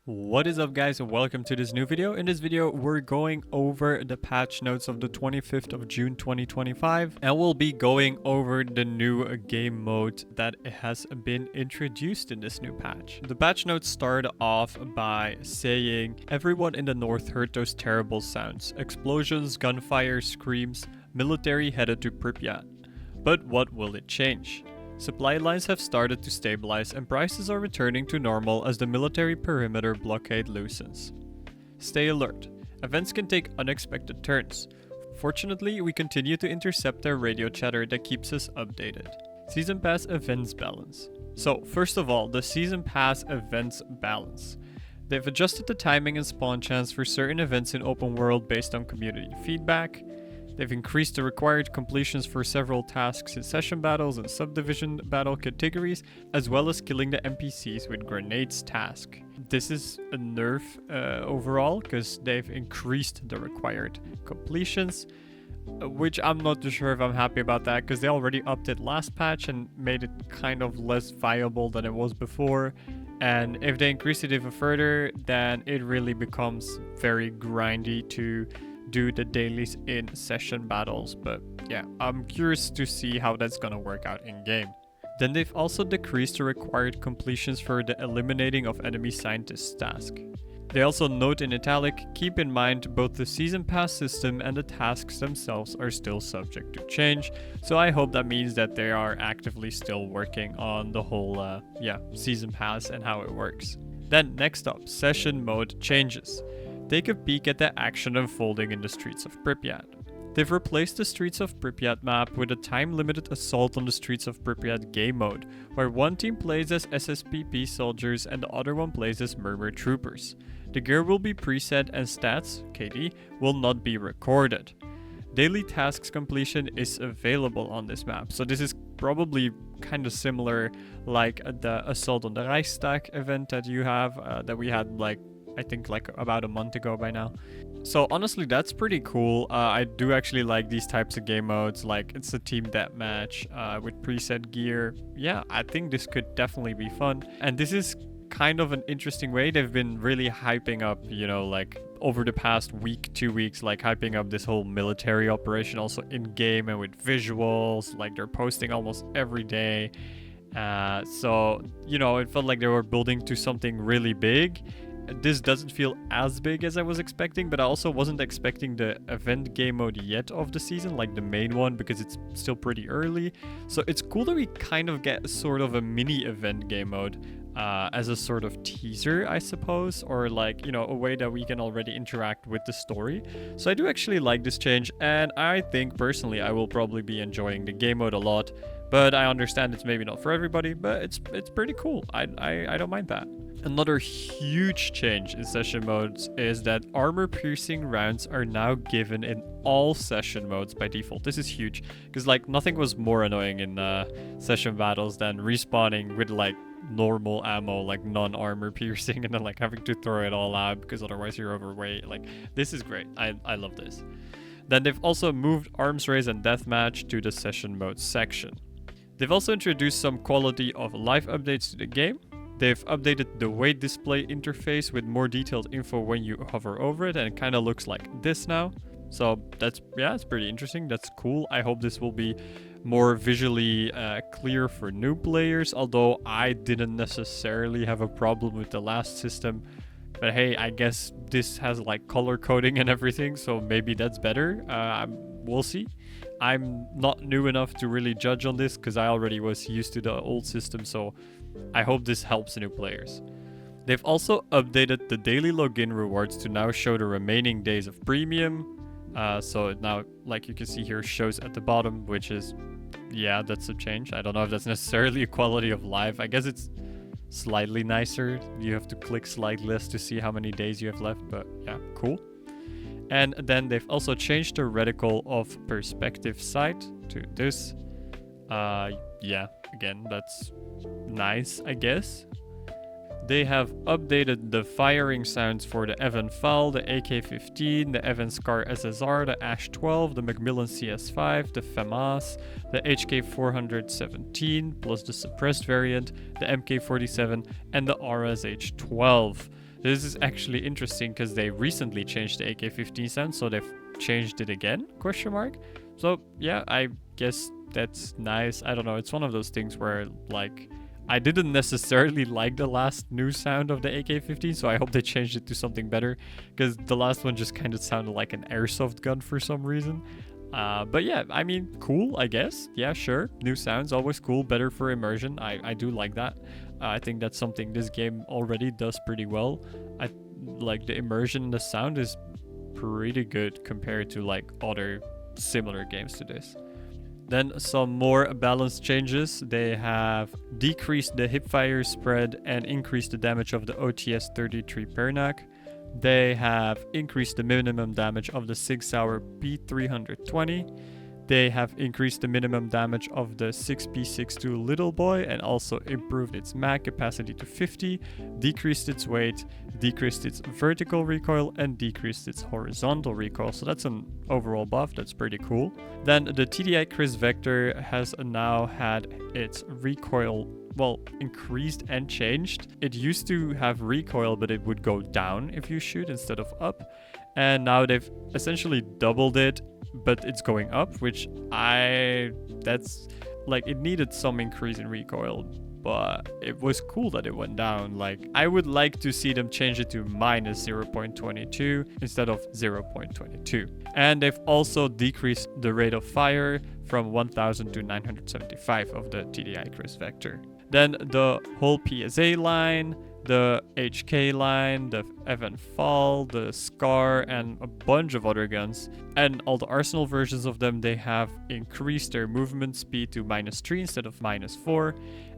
What is up, guys, and welcome to this new video. In this video we're going over the patch notes of the 25th of June 2025, and we'll be going over the new game mode that has been introduced in this new patch. The patch notes start off by saying everyone in the north heard those terrible sounds: explosions, gunfire, screams, military headed to Pripyat. But what will it change? Supply lines have started to stabilize and prices are returning to normal as the military perimeter blockade loosens. Stay alert. Events can take unexpected turns. Fortunately, we continue to intercept their radio chatter that keeps us updated. Season Pass events balance. So, first of all, the Season Pass events balance. They've adjusted the timing and spawn chance for certain events in open world based on community feedback. They've increased the required completions for several tasks in session battles and subdivision battle categories, as well as killing the NPCs with grenades task. This is a nerf overall, because they've increased the required completions, which I'm not too sure if I'm happy about that, because they already upped it last patch and made it kind of less viable than it was before. And if they increase it even further, then it really becomes very grindy to do the dailies in session battles. But yeah, I'm curious to see how that's gonna work out in game. Then they've also decreased the required completions for the eliminating of enemy scientists task. They also note in italic, keep in mind both the season pass system and the tasks themselves are still subject to change. So I hope that means that they are actively still working on the whole season pass and how it works. Then next up, session mode changes. Take a peek at the action unfolding in the streets of Pripyat. They've replaced the Streets of Pripyat map with a time-limited Assault on the Streets of Pripyat game mode, where one team plays as SSPP soldiers and the other one plays as Murmur troopers. The gear will be preset and stats, KD, will not be recorded. Daily tasks completion is available on this map, so this is probably kind of similar like the Assault on the Reichstag event that you have, that we had I think about a month ago by now. So honestly, that's pretty cool. I do actually like these types of game modes, like it's a team deathmatch with preset gear. Yeah, I think this could definitely be fun. And this is kind of an interesting way. They've been really hyping up, over the past week, 2 weeks, hyping up this whole military operation also in game and with visuals. Like they're posting almost every day. So, it felt like they were building to something really big. This doesn't feel as big as I was expecting, but I also wasn't expecting the event game mode yet of the season, like the main one, because it's still pretty early. So it's cool that we kind of get sort of a mini event game mode as a sort of teaser, I suppose, or a way that we can already interact with the story. So I do actually like this change, and I think personally I will probably be enjoying the game mode a lot. But I understand it's maybe not for everybody, but it's pretty cool. I don't mind that. Another huge change in session modes is that armor-piercing rounds are now given in all session modes by default. This is huge, because nothing was more annoying in session battles than respawning with normal ammo, non-armor piercing, and then having to throw it all out because otherwise you're overweight. This is great. I love this. Then they've also moved arms race and deathmatch to the session mode section. They've also introduced some quality of life updates to the game. They've updated the weight display interface with more detailed info when you hover over it, and it kind of looks like this now. So it's pretty interesting. That's cool. I hope this will be more visually clear for new players, although I didn't necessarily have a problem with the last system. But hey, I guess this has color coding and everything, so maybe that's better. We'll see. I'm not new enough to really judge on this because I already was used to the old system, so I hope this helps new players. They've also updated the daily login rewards to now show the remaining days of premium. So it now, like you can see here, shows at the bottom, which is, that's a change. I don't know if that's necessarily a quality of life. I guess it's slightly nicer. You have to click slide list to see how many days you have left, but yeah, cool. And then they've also changed the reticle of perspective sight to this. Again, that's nice, I guess. They have updated the firing sounds for the Evan FAL, the AK-15, the Evan Scar SSR, the Ash 12, the Macmillan CS5, the FAMAS, the HK417, plus the suppressed variant, the MK47, and the RSH12. This is actually interesting because they recently changed the AK-15 sound, so they've changed it again, question mark. So yeah, I guess that's nice. I don't know, it's one of those things where like I didn't necessarily like the last new sound of the AK-15, so I hope they changed it to something better, because the last one just kind of sounded like an airsoft gun for some reason. But yeah, I mean, cool, I guess. Yeah, sure. New sounds, always cool, better for immersion. I do like that. I think that's something this game already does pretty well. I like the immersion in the sound is pretty good compared to like other similar games to this. Then some more balance changes. They have decreased the hipfire spread and increased the damage of the OTS-33 Pernac. They have increased the minimum damage of the Sig Sauer P320. They have increased the minimum damage of the 6P62 Little Boy and also improved its mag capacity to 50, decreased its weight, decreased its vertical recoil, and decreased its horizontal recoil. So that's an overall buff. That's pretty cool. Then the TDI Kriss Vector has now had its recoil increased and changed. It used to have recoil, but it would go down if you shoot instead of up. And now they've essentially doubled it, but it's going up, which that's like, it needed some increase in recoil, but it was cool that it went down. Like, I would like to see them change it to minus 0.22 instead of 0.22. And they've also decreased the rate of fire from 1000 to 975 of the TDI Kriss Vector. Then the whole PSA line, the HK line, the Evenfall, the Scar, and a bunch of other guns, and all the Arsenal versions of them, they have increased their movement speed to -3 instead of -4,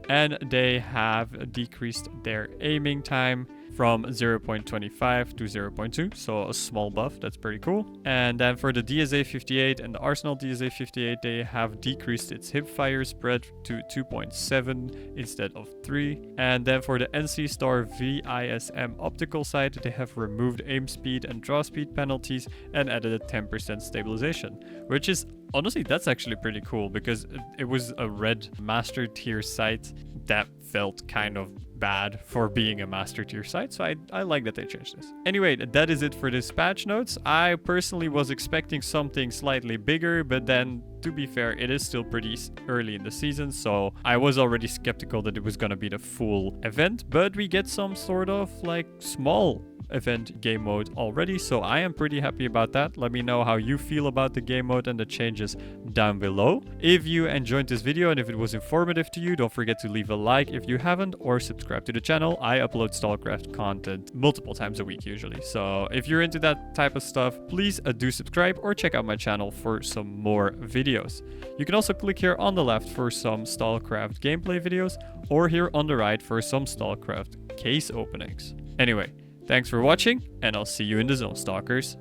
and they have decreased their aiming time from 0.25 to 0.2, so a small buff. That's pretty cool. And then for the DSA-58 and the Arsenal DSA-58, they have decreased its hipfire spread to 2.7 instead of 3. And then for the NC Star VISM optical sight, they have removed aim speed and draw speed penalties and added a 10% stabilization, which is honestly, that's actually pretty cool, because it was a red master tier sight that felt kind of bad for being a master tier sight, so I like that they changed this. Anyway, that is it for this patch notes. I personally was expecting something slightly bigger, but then to be fair, it is still pretty early in the season, so I was already skeptical that it was gonna be the full event, but we get some sort of like small event game mode already, so I am pretty happy about that. Let me know how you feel about the game mode and the changes down below. If you enjoyed this video and if it was informative to you, don't forget to leave a like if you haven't, or subscribe to the channel. I upload Stalcraft content multiple times a week usually, so if you're into that type of stuff, please do subscribe or check out my channel for some more videos. You can also click here on the left for some Stalcraft gameplay videos, or here on the right for some Stalcraft case openings. Anyway, thanks for watching, and I'll see you in the zone, stalkers.